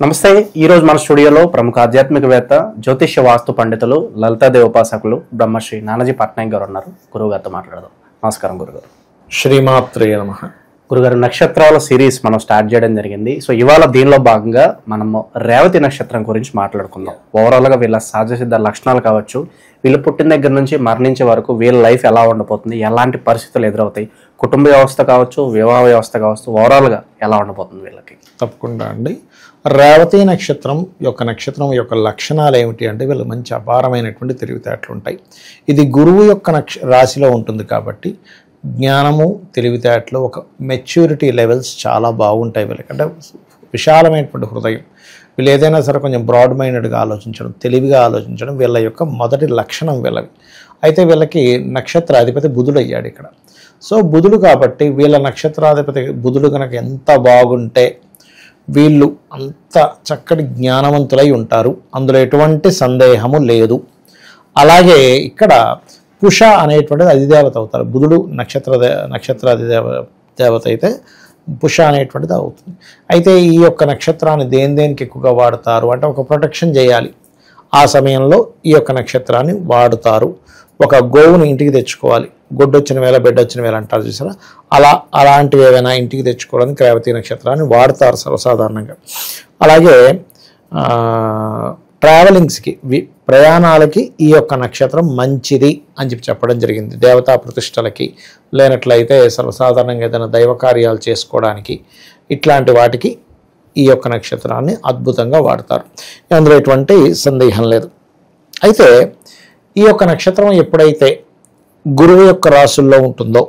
నమస్తే. ఈరోజు మన స్టూడియోలో ప్రముఖ ఆధ్యాత్మికవేత్త జ్యోతిష్య వాస్తు పండితులు లలితాదేవి ఉపాసకులు బ్రహ్మశ్రీ నానాజీ పట్నాయక్ గారు ఉన్నారు. గురువు గారితో మాట్లాడదాం. నమస్కారం గురుగారు. శ్రీమాత్రే నమః. గురుగారు, నక్షత్రాల సిరీస్ మనం స్టార్ట్ చేయడం జరిగింది. సో ఇవాళ దీనిలో భాగంగా మనము రేవతి నక్షత్రం గురించి మాట్లాడుకుందాం. ఓవరాల్గా వీళ్ళ సహజ సిద్ధ లక్షణాలు కావచ్చు, వీళ్ళు పుట్టిన దగ్గర నుంచి మరణించే వరకు వీళ్ళ లైఫ్ ఎలా ఉండబోతుంది, ఎలాంటి పరిస్థితులు ఎదురవుతాయి, కుటుంబ వ్యవస్థ కావచ్చు, వివాహ వ్యవస్థ కావచ్చు, ఓవరాల్గా ఎలా ఉండబోతుంది వీళ్ళకి. తప్పకుండా అండి. రేవతి నక్షత్రం యొక్క లక్షణాలు ఏమిటి అంటే వీళ్ళు మంచి అపారమైనటువంటి తెలివితేటలు ఉంటాయి. ఇది గురువు యొక్క రాశిలో ఉంటుంది కాబట్టి జ్ఞానము, తెలివితేటలు, ఒక మెచ్యూరిటీ లెవెల్స్ చాలా బాగుంటాయి వీళ్ళకి. అంటే విశాలమైనటువంటి హృదయం. వీళ్ళు ఏదైనా సరే కొంచెం బ్రాడ్ మైండెడ్గా ఆలోచించడం, తెలివిగా ఆలోచించడం వీళ్ళ యొక్క మొదటి లక్షణం వీళ్ళవి. అయితే వీళ్ళకి నక్షత్రాధిపతి బుధుడు అయ్యాడు ఇక్కడ. సో బుధుడు కాబట్టి వీళ్ళ నక్షత్రాధిపతి బుధుడు కనుక ఎంత బాగుంటే వీళ్ళు అంత చక్కటి జ్ఞానవంతులై ఉంటారు, అందులో ఎటువంటి సందేహము లేదు. అలాగే ఇక్కడ కుష అనేటువంటిది అధిదేవత అవుతారు. బుధుడు నక్షత్రాది దేవత అయితే పుష అనేటువంటిది అవుతుంది. అయితే ఈ యొక్క నక్షత్రాన్ని దేనికి ఎక్కువగా వాడతారు అంటే ఒక ప్రొటెక్షన్ చేయాలి. ఆ సమయంలో ఈ యొక్క నక్షత్రాన్ని వాడుతారు. ఒక గోవుని ఇంటికి తెచ్చుకోవాలి. గొడ్డొచ్చిన వేళ బెడ్డొచ్చిన వేళ అంటారు చూసారా, అలాంటివి ఏవైనా ఇంటికి తెచ్చుకోవడానికి రేవతి నక్షత్రాన్ని వాడతారు సర్వసాధారణంగా. అలాగే ట్రావెలింగ్స్కి, ప్రయాణాలకి ఈ యొక్క నక్షత్రం మంచిది అని చెప్పడం జరిగింది. దేవతా ప్రతిష్టలకి, లేనట్లయితే సర్వసాధారణంగా ఏదైనా దైవ కార్యాలు చేసుకోవడానికి, ఇట్లాంటి వాటికి ఈ యొక్క నక్షత్రాన్ని అద్భుతంగా వాడతారు. అందులో ఎటువంటి సందేహం లేదు. అయితే ఈ యొక్క నక్షత్రం ఎప్పుడైతే గురువు యొక్క రాసుల్లో ఉంటుందో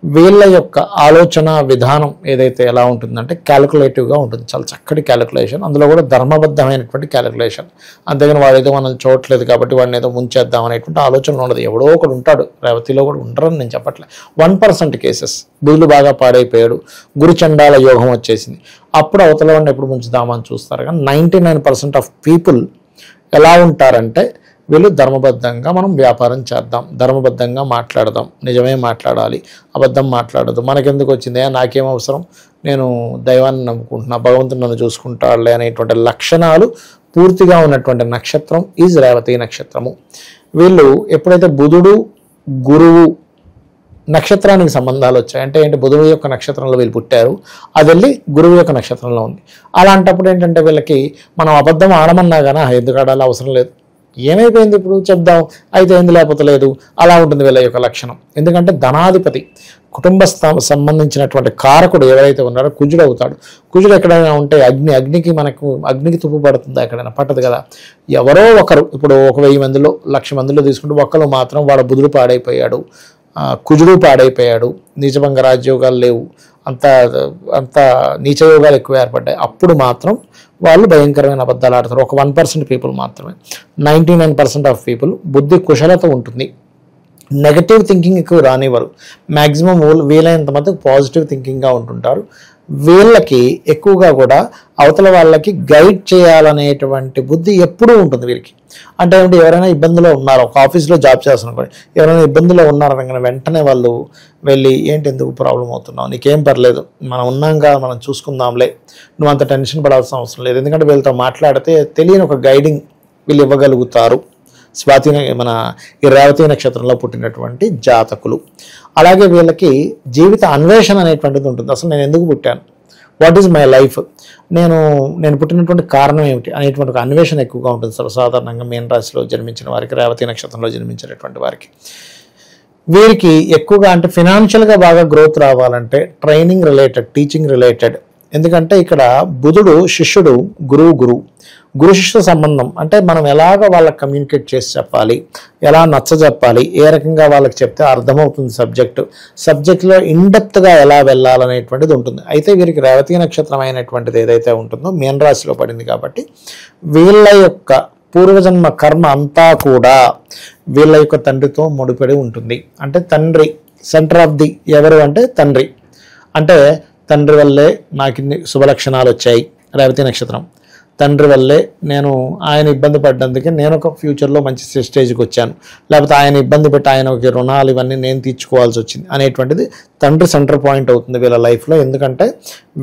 వీళ్ళ యొక్క ఆలోచన విధానం ఏదైతే ఎలా ఉంటుందంటే క్యాలిక్యులేటివ్గా ఉంటుంది. చాలా చక్కటి క్యాలిక్యులేషన్, అందులో కూడా ధర్మబద్ధమైనటువంటి క్యాలిక్యులేషన్. అంతేగాని వాడు ఏదో మనం చూడట్లేదు కాబట్టి వాడిని ఏదో ముంచేద్దాం అనేటువంటి ఆలోచన ఉండదు. ఎవడో ఒకడు ఉంటాడు, రేవతిలో కూడా ఉంటారని నేను చెప్పట్లేదు. 1% కేసెస్. బుధుడు బాగా పాడైపోయాడు, గురుచండాల యోగం వచ్చేసింది, అప్పుడు అవతల వాడిని ఎప్పుడు ముంచుదామని చూస్తారు. కానీ 99% ఆఫ్ పీపుల్ ఎలా ఉంటారంటే వీళ్ళు ధర్మబద్ధంగా మనం వ్యాపారం చేద్దాం, ధర్మబద్ధంగా మాట్లాడదాం, నిజమే మాట్లాడాలి, అబద్ధం మాట్లాడదు, మనకెందుకు వచ్చిందే, నాకేం అవసరం, నేను దైవాన్ని నమ్ముకుంటున్నా, భగవంతుని నన్ను చూసుకుంటాడులే అనేటువంటి లక్షణాలు పూర్తిగా ఉన్నటువంటి నక్షత్రం ఈజ్ రేవతి నక్షత్రము. వీళ్ళు ఎప్పుడైతే బుధుడు గురువు నక్షత్రానికి సంబంధాలు వచ్చాయి అంటే ఏంటి, బుధుడు యొక్క నక్షత్రంలో వీళ్ళు పుట్టారు, అది వెళ్ళి గురువు యొక్క నక్షత్రంలో ఉంది. అలాంటప్పుడు ఏంటంటే వీళ్ళకి మనం అబద్ధం ఆడమన్నా కానీ ఎందుకు ఆడాలి, అవసరం లేదు, ఏమైపోయింది ఇప్పుడు చెప్దాం, అయితే ఏంది లేకపోతే లేదు, అలా ఉంటుంది వీళ్ళ యొక్క లక్షణం. ఎందుకంటే ధనాధిపతి, కుటుంబ సంబంధించినటువంటి కారకుడు ఎవరైతే ఉన్నారో కుజుడు అవుతాడు. కుజుడు ఎక్కడైనా ఉంటే అగ్నికి తుప్పు పడుతుందా, ఎక్కడైనా పట్టదు కదా. ఎవరో ఒకరు, ఇప్పుడు 1000 మందిలో 1,00,000 మందిలో తీసుకుంటే ఒక్కరు మాత్రం వాడు బుధుడు పాడైపోయాడు, కుజుడు పాడైపోయాడు, నీచభంగ రాజ్యోగాలు లేవు, అంత నీచయోగాలు ఎక్కువ ఏర్పడ్డాయి, అప్పుడు మాత్రం వాళ్ళు భయంకరమైన అబద్ధాలు ఆడతారు. ఒక 1% పీపుల్ మాత్రమే. 99% ఆఫ్ పీపుల్ బుద్ధి కుశలత ఉంటుంది, నెగటివ్ థింకింగ్ ఎక్కువ రానివ్వరు. మ్యాక్సిమం వీలైనంత మంది పాజిటివ్ థింకింగ్గా ఉంటుంటారు. వీళ్ళకి ఎక్కువగా కూడా అవతల వాళ్ళకి గైడ్ చేయాలనేటువంటి బుద్ధి ఎప్పుడూ ఉంటుంది వీరికి. అంటే ఏమిటి, ఎవరైనా ఇబ్బందులో ఉన్నారు, ఒక ఆఫీస్లో జాబ్ చేస్తున్నారు, ఎవరైనా ఇబ్బందులో ఉన్నారనగానే వెంటనే వాళ్ళు వెళ్ళి ఏంటి ఎందుకు ప్రాబ్లం అవుతున్నావు, నీకేం పర్లేదు, మనం ఉన్నాంగా, మనం చూసుకుందాంలే, నువ్వు అంత టెన్షన్ పడాల్సిన అవసరం లేదు. ఎందుకంటే వీళ్ళతో మాట్లాడితే తెలియని ఒక గైడింగ్ వీళ్ళు ఇవ్వగలుగుతారు మన ఈ రేవతి నక్షత్రంలో పుట్టినటువంటి జాతకులు. అలాగే వీళ్ళకి జీవిత అన్వేషణ అనేటువంటిది ఉంటుంది. అసలు నేను ఎందుకు పుట్టాను, వాట్ ఈజ్ మై లైఫ్, నేను పుట్టినటువంటి కారణం ఏమిటి అనేటువంటి ఒక అన్వేషణ ఎక్కువగా ఉంటుంది సర్వసాధారణంగా మీన రాశిలో జన్మించిన వారికి, రేవతి నక్షత్రంలో జన్మించినటువంటి వారికి. వీరికి ఎక్కువగా అంటే ఫినాన్షియల్గా బాగా గ్రోత్ రావాలంటే ట్రైనింగ్ రిలేటెడ్, టీచింగ్ రిలేటెడ్. ఎందుకంటే ఇక్కడ బుధుడు శిష్యుడు, గురు శిష్య సంబంధం. అంటే మనం ఎలాగ వాళ్ళకి కమ్యూనికేట్ చేసి చెప్పాలి, ఎలా నచ్చజెప్పాలి, ఏ రకంగా వాళ్ళకి చెప్తే అర్థమవుతుంది సబ్జెక్ట్లో ఇన్డెప్త్గా ఎలా వెళ్ళాలనేటువంటిది ఉంటుంది. అయితే వీరికి రేవతి నక్షత్రం అయినటువంటిది ఏదైతే ఉంటుందో మీన రాశిలో పడింది కాబట్టి వీళ్ళ యొక్క పూర్వజన్మ కర్మ అంతా కూడా వీళ్ళ యొక్క తండ్రితో ముడిపడి ఉంటుంది. అంటే తండ్రి సెంటర్ ఆఫ్ ది ఎవరు అంటే తండ్రి. అంటే తండ్రి వల్లే నాకు ఇన్ని శుభలక్షణాలు వచ్చాయి, రేవతి నక్షత్రం. తండ్రి వల్లే ఆయన ఇబ్బంది పడ్డందుకే నేను ఒక ఫ్యూచర్లో మంచి స్టేజ్కి వచ్చాను, లేకపోతే ఆయన ఇబ్బంది పెట్టి ఆయనకి రుణాలు ఇవన్నీ నేను తీర్చుకోవాల్సి వచ్చింది అనేటువంటిది తండ్రి సెంటర్ పాయింట్ అవుతుంది వీళ్ళ లైఫ్లో. ఎందుకంటే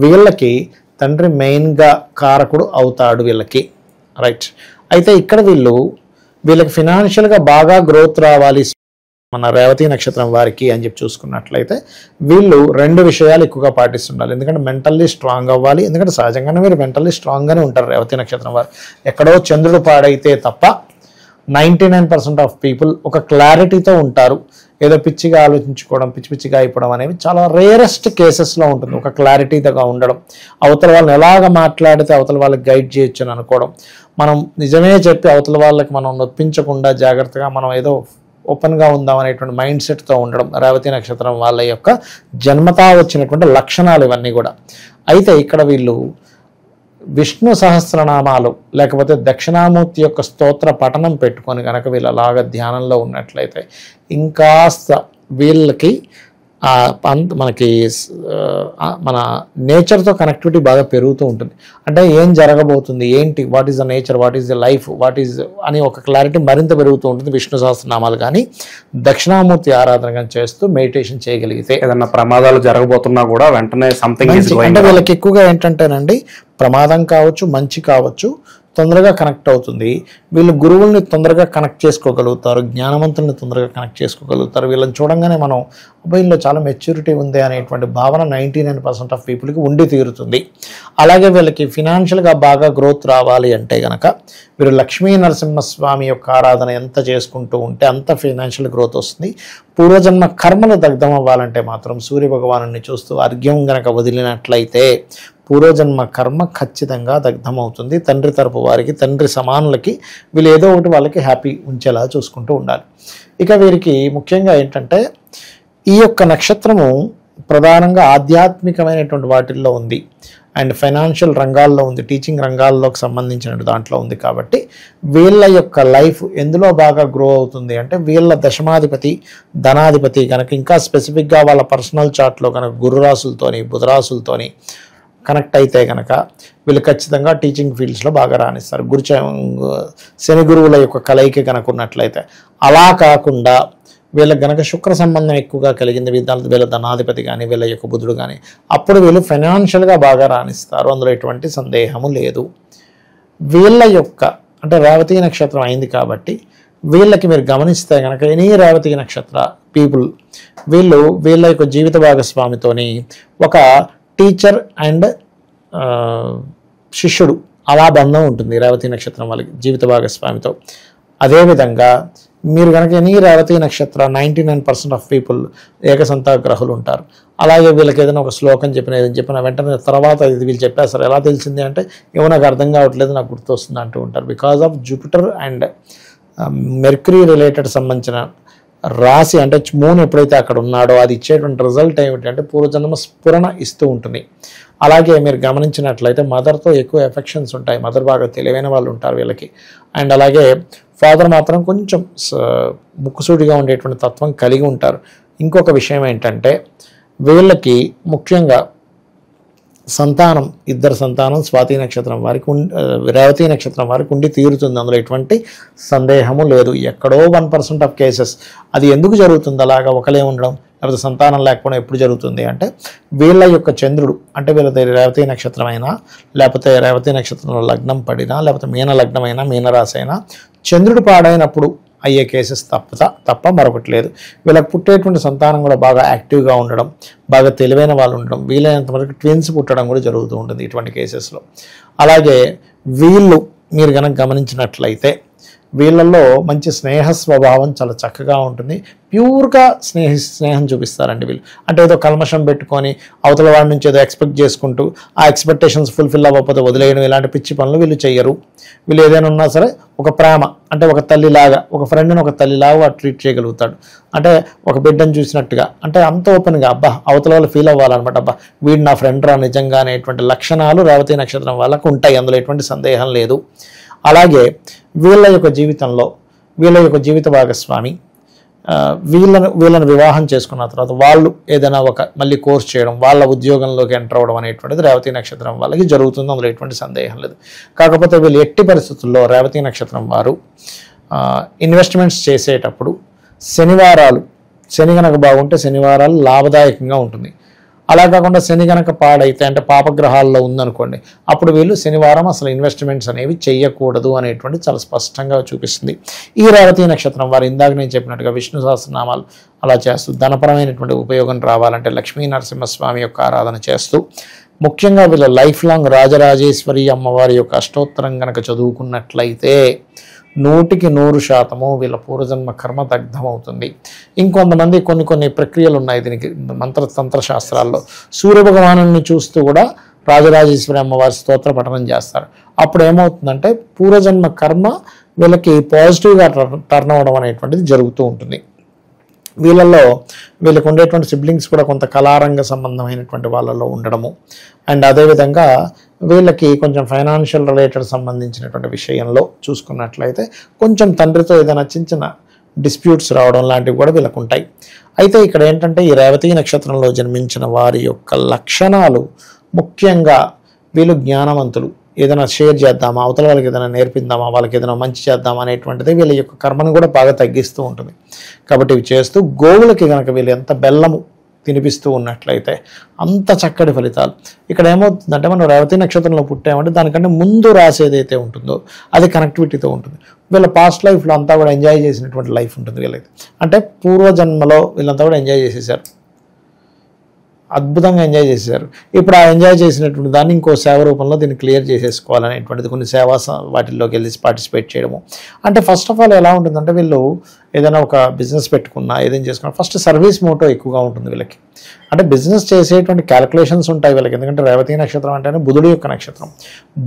వీళ్ళకి తండ్రి మెయిన్గా కారకుడు అవుతాడు వీళ్ళకి, రైట్. అయితే ఇక్కడ వీళ్ళకి ఫినాన్షియల్గా బాగా గ్రోత్ రావాలి మన రేవతి నక్షత్రం వారికి అని చెప్పి చూసుకున్నట్లయితే వీళ్ళు 2 విషయాలు ఎక్కువగా పాటిస్తుండాలి. ఎందుకంటే మెంటల్లీ స్ట్రాంగ్ అవ్వాలి. ఎందుకంటే సహజంగానే మీరు మెంటల్లీ స్ట్రాంగ్గానే ఉంటారు రేవతి నక్షత్రం వారు. ఎక్కడో చంద్రుడు పాడైతే తప్ప 99% ఆఫ్ పీపుల్ ఒక క్లారిటీతో ఉంటారు. ఏదో పిచ్చిగా ఆలోచించుకోవడం, పిచ్చిగా అయిపోవడం అనేవి చాలా రేరెస్ట్ కేసెస్లో ఉంటుంది. ఒక క్లారిటీగా ఉండడం, అవతల వాళ్ళని ఎలాగ మాట్లాడితే అవతల వాళ్ళకి గైడ్ చేయొచ్చు అని అనుకోవడం, మనం నిజమే చెప్పి అవతల వాళ్ళకి మనం నొప్పించకుండా జాగ్రత్తగా మనం ఏదో ఓపెన్గా ఉందాం అనేటువంటి మైండ్ సెట్తో ఉండడం రేవతి నక్షత్రం వాళ్ళ యొక్క జన్మతా వచ్చినటువంటి లక్షణాలు ఇవన్నీ కూడా. అయితే ఇక్కడ వీళ్ళు విష్ణు సహస్రనామాలు లేకపోతే దక్షిణామూర్తి యొక్క స్తోత్ర పఠనం పెట్టుకొని కనుక వీళ్ళు అలాగా ధ్యానంలో ఉన్నట్లయితే ఇంకాస్త వీళ్ళకి మనకి మన నేచర్తో కనెక్టివిటీ బాగా పెరుగుతూ ఉంటుంది. అంటే ఏం జరగబోతుంది, ఏంటి, what is the nature, what is the life, what is అని ఒక క్లారిటీ మరింత పెరుగుతూ ఉంటుంది విష్ణు సహస్రనామాలు కానీ దక్షిణామూర్తి ఆరాధన కానీ చేస్తూ మెడిటేషన్ చేయగలిగితే. ఏదన్నా ప్రమాదాలు జరగబోతున్నా కూడా వెంటనే సంథింగ్ అంటే వీళ్ళకి ఎక్కువగా ఏంటంటేనండి ప్రమాదం కావచ్చు, మంచి కావచ్చు, తొందరగా కనెక్ట్ అవుతుంది. వీళ్ళు గురువుల్ని తొందరగా కనెక్ట్ చేసుకోగలుగుతారు, జ్ఞానవంతుల్ని తొందరగా కనెక్ట్ చేసుకోగలుగుతారు. వీళ్ళని చూడంగానే మనం వీళ్ళలో చాలా మెచ్యూరిటీ ఉంది అనేటువంటి భావన 99% ఆఫ్ పీపుల్కి ఉండి తీరుతుంది. అలాగే వీళ్ళకి ఫినాన్షియల్గా బాగా గ్రోత్ రావాలి అంటే కనుక వీరు లక్ష్మీ నరసింహస్వామి యొక్క ఆరాధన ఎంత చేసుకుంటూ ఉంటే అంత ఫినాన్షియల్ గ్రోత్ వస్తుంది. పూర్వజన్మ కర్మలు దగ్ధం అవ్వాలంటే మాత్రం సూర్య భగవాను చూస్తూ అర్ఘ్యం గనక వదిలినట్లయితే పూర్వజన్మ కర్మ ఖచ్చితంగా దగ్ధమవుతుంది. తండ్రి తరపు వారికి, తండ్రి సమానులకి వీళ్ళు ఏదో ఒకటి వాళ్ళకి హ్యాపీ ఉంచేలా చూసుకుంటూ ఉండాలి. ఇక వీరికి ముఖ్యంగా ఏంటంటే ఈ యొక్క నక్షత్రము ప్రధానంగా ఆధ్యాత్మికమైనటువంటి వాటిల్లో ఉంది అండ్ ఫైనాన్షియల్ రంగాల్లో ఉంది, టీచింగ్ రంగాల్లోకి సంబంధించిన దాంట్లో ఉంది. కాబట్టి వీళ్ళ యొక్క లైఫ్ ఎందులో బాగా గ్రో అవుతుంది అంటే వీళ్ళ దశమాధిపతి, ధనాధిపతి కనుక ఇంకా స్పెసిఫిక్గా వాళ్ళ పర్సనల్ చార్ట్లో కనుక గురురాశులతోని, బుధరాశులతోని కనెక్ట్ అయితే కనుక వీళ్ళు ఖచ్చితంగా టీచింగ్ ఫీల్డ్స్లో బాగా రాణిస్తారు. శని గురువుల యొక్క కలయిక కనుక ఉన్నట్లయితే. అలా కాకుండా వీళ్ళకి గనక శుక్ర సంబంధం ఎక్కువగా కలిగింది, వీళ్ళ ధనాధిపతి కానీ వీళ్ళ యొక్క బుధుడు కానీ, అప్పుడు వీళ్ళు ఫైనాన్షియల్గా బాగా రాణిస్తారు. అందులో ఎటువంటి సందేహము లేదు. వీళ్ళ యొక్క అంటే రేవతి నక్షత్రం అయింది కాబట్టి వీళ్ళకి మీరు గమనిస్తే కనుక ఎనీ రేవతి నక్షత్ర పీపుల్ వీళ్ళ యొక్క జీవిత భాగస్వామితోని ఒక టీచర్ అండ్ శిష్యుడు అలా బంధం ఉంటుంది రేవతి నక్షత్రం వాళ్ళకి జీవిత భాగస్వామితో. అదేవిధంగా మీరు కనుక ఎనీ రేవతి నక్షత్ర 99% ఆఫ్ పీపుల్ ఏకసంతాగ్రహులు ఉంటారు. అలాగే వీళ్ళకి ఏదైనా ఒక శ్లోకం చెప్పిన వెంటనే తర్వాత ఇది వీళ్ళు చెప్పేస్తారు. ఎలా తెలిసింది అంటే ఏమో నాకు అర్థం కావట్లేదు, నాకు గుర్తొస్తుంది అంటూ ఉంటారు. Because of Jupiter and mercury related సంబంధించిన రాశి అంటే మూన్ ఎప్పుడైతే అక్కడ ఉన్నాడో అది ఇచ్చేటువంటి రిజల్ట్ ఏమిటంటే పూర్వజన్మ స్ఫురణ ఇస్తూ ఉంటుంది. అలాగే మీరు గమనించినట్లయితే మదర్తో ఎక్కువ ఎఫెక్షన్స్ ఉంటాయి. మదర్ బాగా తెలివైన వాళ్ళు ఉంటారు వీళ్ళకి. అండ్ అలాగే ఫాదర్ మాత్రం కొంచెం ముక్కుసూటిగా ఉండేటువంటి తత్వం కలిగి ఉంటారు. ఇంకొక విషయం ఏంటంటే వీళ్ళకి ముఖ్యంగా సంతానం, ఇద్దరు సంతానం స్వాతి నక్షత్రం వారికి రేవతి నక్షత్రం వారికి ఉండి తీరుతుంది. అందులో ఎటువంటి సందేహము లేదు. ఎక్కడో 1% ఆఫ్ కేసెస్ అది ఎందుకు జరుగుతుంది అలాగా ఒకలే ఉండడం లేకపోతే సంతానం లేకపోవడం ఎప్పుడు జరుగుతుంది అంటే వీళ్ళ యొక్క చంద్రుడు అంటే వీళ్ళ రేవతి నక్షత్రం అయినా లేకపోతే రేవతి నక్షత్రంలో లగ్నం పడినా లేకపోతే మీన లగ్నం అయినా మీనరాశి అయినా చంద్రుడు పాడైనప్పుడు అయ్యే కేసెస్ తప్ప మరొకటి లేదు. వీళ్ళకి పుట్టేటువంటి సంతానం కూడా బాగా యాక్టివ్గా ఉండడం, బాగా తెలివైన వాళ్ళు ఉండడం, వీలైనంత వరకు ట్విన్స్ పుట్టడం కూడా జరుగుతూ ఉంటుంది ఇటువంటి కేసెస్లో. అలాగే వీళ్ళు మీరు కనుక గమనించినట్లయితే వీళ్ళల్లో మంచి స్నేహ స్వభావం చాలా చక్కగా ఉంటుంది. ప్యూర్గా స్నేహం చూపిస్తారండి వీళ్ళు. అంటే ఏదో కల్మషం పెట్టుకొని అవతల వాడి నుంచి ఏదో ఎక్స్పెక్ట్ చేసుకుంటూ ఆ ఎక్స్పెక్టేషన్స్ ఫుల్ఫిల్ అవ్వకపోతే వదిలేయడం ఇలాంటి పిచ్చి పనులు వీళ్ళు చెయ్యరు. వీళ్ళు ఏదైనా ఉన్నా సరే ఒక ప్రేమ అంటే ఒక తల్లిలాగా, ఒక ఫ్రెండ్ని ఒక తల్లిలాగా ట్రీట్ చేయగలుగుతాడు. అంటే ఒక బిడ్డను చూసినట్టుగా, అంటే అంత ఓపెన్గా అబ్బా అవతల వాళ్ళు ఫీల్ అవ్వాలన్నమాట. అబ్బా వీడు నా ఫ్రెండ్ రా నిజంగా అనేటువంటి లక్షణాలు రేవతి నక్షత్రం వాళ్ళకు ఉంటాయి. అందులో ఎటువంటి సందేహం లేదు. అలాగే వీళ్ళ యొక్క జీవితంలో వీళ్ళ యొక్క జీవిత భాగస్వామి వీళ్ళని వివాహం చేసుకున్న తర్వాత వాళ్ళు ఏదైనా మళ్ళీ కోర్స్ చేయడం, వాళ్ళ ఉద్యోగంలోకి ఎంటర్ అవ్వడం అనేటువంటిది రేవతి నక్షత్రం వాళ్ళకి జరుగుతుంది. అందులో ఎటువంటి సందేహం లేదు. కాకపోతే వీళ్ళు ఎట్టి పరిస్థితుల్లో రేవతి నక్షత్రం వారు ఇన్వెస్ట్మెంట్స్ చేసేటప్పుడు శని కనుక బాగుంటే శనివారాలు లాభదాయకంగా ఉంటుంది. అలా కాకుండా శని గనక పాడైతే అంటే పాపగ్రహాల్లో ఉందనుకోండి, అప్పుడు వీళ్ళు శనివారం అసలు ఇన్వెస్ట్మెంట్స్ అనేవి చేయకూడదు అనేటువంటి చాలా స్పష్టంగా చూపిస్తుంది. ఈ రేవతి నక్షత్రం వారు ఇందాక నేను చెప్పినట్టుగా విష్ణు సహస్రనామాలు అలా చేస్తూ ధనపరమైనటువంటి ఉపయోగం రావాలంటే లక్ష్మీ నరసింహస్వామి యొక్క ఆరాధన చేస్తూ, ముఖ్యంగా వీళ్ళ లైఫ్ లాంగ్ రాజరాజేశ్వరి అమ్మవారి యొక్క అష్టోత్తరం గనక చదువుకున్నట్లయితే 100% వీళ్ళ పూర్వజన్మ కర్మ దగ్ధమవుతుంది. ఇంకొంతమంది కొన్ని ప్రక్రియలు ఉన్నాయి దీనికి మంత్రతంత్ర శాస్త్రాల్లో. సూర్య భగవాను చూస్తూ కూడా రాజరాజేశ్వరి అమ్మవారి స్తోత్ర పఠనం చేస్తారు. అప్పుడు ఏమవుతుందంటే పూర్వజన్మ కర్మ వీళ్ళకి పాజిటివ్గా టర్న్ అవ్వడం అనేటువంటిది జరుగుతూ ఉంటుంది. వీళ్ళకు ఉండేటువంటి సిబ్లింగ్స్ కూడా కొంత కళారంగ సంబంధమైనటువంటి వాళ్ళలో ఉండడము, అండ్ అదేవిధంగా వీళ్ళకి కొంచెం ఫైనాన్షియల్ రిలేటెడ్ సంబంధించినటువంటి విషయంలో చూసుకున్నట్లయితే కొంచెం తండ్రితో ఏదైనా చిన్న డిస్ప్యూట్స్ రావడం లాంటివి కూడా వీళ్ళకు ఉంటాయి. అయితే ఇక్కడ ఏంటంటే ఈ రేవతి నక్షత్రంలో జన్మించిన వారి యొక్క లక్షణాలు ముఖ్యంగా వీళ్ళు జ్ఞానవంతులు, ఏదైనా షేర్ చేద్దామా, అవతల వాళ్ళకి ఏదైనా నేర్పిద్దామా, వాళ్ళకి ఏదైనా మంచి చేద్దామా అనేటువంటిది వీళ్ళ యొక్క కర్మను కూడా బాగా తగ్గిస్తూ ఉంటుంది. కాబట్టి ఇవి చేస్తూ గోవులకి కనుక వీళ్ళు ఎంత బెల్లము తినిపిస్తూ ఉన్నట్లయితే అంత చక్కటి ఫలితాలు. ఇక్కడ ఏమవుతుందంటే మనం రేవతి నక్షత్రంలో పుట్టామంటే దానికంటే ముందు రాసేదైతే ఉంటుందో అది కనెక్టివిటీతో ఉంటుంది. వీళ్ళ పాస్ట్ లైఫ్లో అంతా కూడా ఎంజాయ్ చేసినటువంటి లైఫ్ ఉంటుంది వీళ్ళకి. అంటే పూర్వజన్మలో వీళ్ళంతా కూడా ఎంజాయ్ చేసేసారు, అద్భుతంగా ఎంజాయ్ చేశారు. ఇప్పుడు ఆ ఎంజాయ్ చేసినటువంటి దాన్ని ఇంకో సేవ రూపంలో దీన్ని క్లియర్ చేసేసుకోవాలనేటువంటిది కొన్ని సేవా వాటిల్లోకి వెళ్ళి పార్టిసిపేట్ చేయడము. అంటే ఫస్ట్ ఆఫ్ ఆల్ ఎలా ఉంటుందంటే వీళ్ళు ఏదైనా ఒక బిజినెస్ పెట్టుకున్నా ఏదైనా చేసుకున్నా ఫస్ట్ సర్వీస్ మోటో ఎక్కువగా ఉంటుంది వీళ్ళకి. అంటే బిజినెస్ చేసేటువంటి క్యాలిక్యులేషన్స్ ఉంటాయి వీళ్ళకి. ఎందుకంటే రేవతి నక్షత్రం అంటేనే బుధుడి యొక్క నక్షత్రం.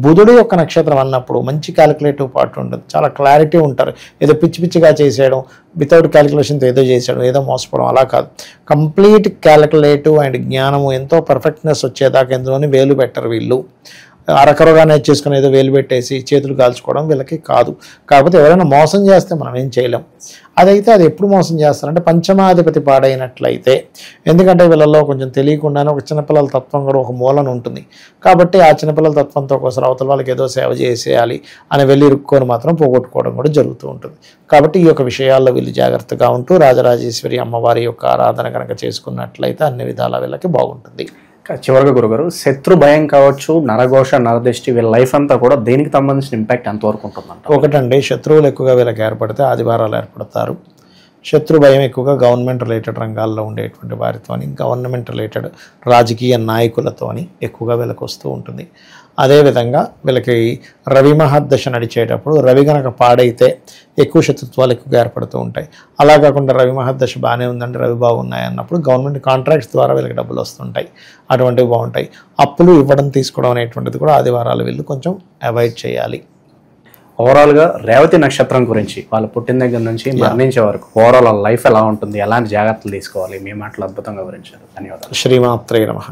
బుధుడి యొక్క నక్షత్రం అన్నప్పుడు మంచి క్యాలిక్యులేటివ్ పార్ట్ ఉంటుంది, చాలా క్లారిటీ ఉంటారు. ఏదో పిచ్చిగా చేసేయడం, వితౌట్ క్యాలిక్యులేషన్తో ఏదో చేసేయడం, ఏదో మోసపోవడం అలా కాదు. కంప్లీట్ క్యాలిక్యులేటివ్ అండ్ జ్ఞానము ఎంతో పర్ఫెక్ట్నెస్ వచ్చేదాకా ఎందులోని వేలు పెట్టరు వీళ్ళు. అరకరగా నేర్చేసుకుని ఏదో వేలు పెట్టేసి చేతులు కాల్చుకోవడం వీళ్ళకి కాదు. కాకపోతే ఎవరైనా మోసం చేస్తే మనం ఏం చేయలేం. అదైతే అది ఎప్పుడు మోసం చేస్తారంటే పంచమాధిపతి పాడైనట్లయితే, ఎందుకంటే వీళ్ళలో కొంచెం తెలియకుండానే ఒక చిన్నపిల్లల తత్వం కూడా ఒక మూలన ఉంటుంది. కాబట్టి ఆ చిన్నపిల్లల తత్వంతో ఒకసారి అవతల వాళ్ళకి ఏదో సేవ చేసేయాలి అని వెళ్ళి ఇరుక్కొని మాత్రం పోగొట్టుకోవడం కూడా జరుగుతూ ఉంటుంది. కాబట్టి ఈ యొక్క విషయాల్లో వీళ్ళు జాగ్రత్తగా ఉంటూ రాజరాజేశ్వరి అమ్మవారి యొక్క ఆరాధన కనుక చేసుకున్నట్లయితే అన్ని విధాల వీళ్ళకి బాగుంటుంది. చివరిగా గురుగారు, శత్రు భయం కావచ్చు, నరఘోష, నరదృష్టి వీళ్ళ లైఫ్ అంతా కూడా దేనికి సంబంధించిన ఇంపాక్ట్ ఎంతవరకు ఉంటుందంట? ఒకటండి, శత్రువులు ఎక్కువగా వీళ్ళకి ఏర్పడితే ఆదివారాలు ఏర్పడతారు. శత్రు భయం ఎక్కువగా గవర్నమెంట్ రిలేటెడ్ రంగాల్లో ఉండేటువంటి వారితోని, గవర్నమెంట్ రిలేటెడ్ రాజకీయ నాయకులతోని ఎక్కువగా వీళ్ళకి వస్తూ ఉంటుంది. అదేవిధంగా వీళ్ళకి రవి మహర్దశ నడిచేటప్పుడు రవి గనక పాడైతే ఎక్కువ శత్రుత్వాలు ఎక్కువగా ఏర్పడుతూ ఉంటాయి. అలా కాకుండా రవి మహర్దశ బాగానే ఉందంటే రవి బాగున్నాయి అన్నప్పుడు గవర్నమెంట్ కాంట్రాక్ట్స్ ద్వారా వీళ్ళకి డబ్బులు వస్తుంటాయి, అటువంటివి బాగుంటాయి. అప్పులు ఇవ్వడం తీసుకోవడం అనేటువంటిది కూడా ఆదివారాలు వీళ్ళు కొంచెం అవాయిడ్ చేయాలి. ఓవరాల్గా రేవతి నక్షత్రం గురించి వాళ్ళు పుట్టిన దగ్గర నుంచి మరణించే వరకు ఓవరాల్ లైఫ్ ఎలా ఉంటుంది, ఎలాంటి జాగ్రత్తలు తీసుకోవాలి, మీ మాటలు అద్భుతంగా వివరించారు. ధన్యవాదాలు. శ్రీమాత్రే నమః.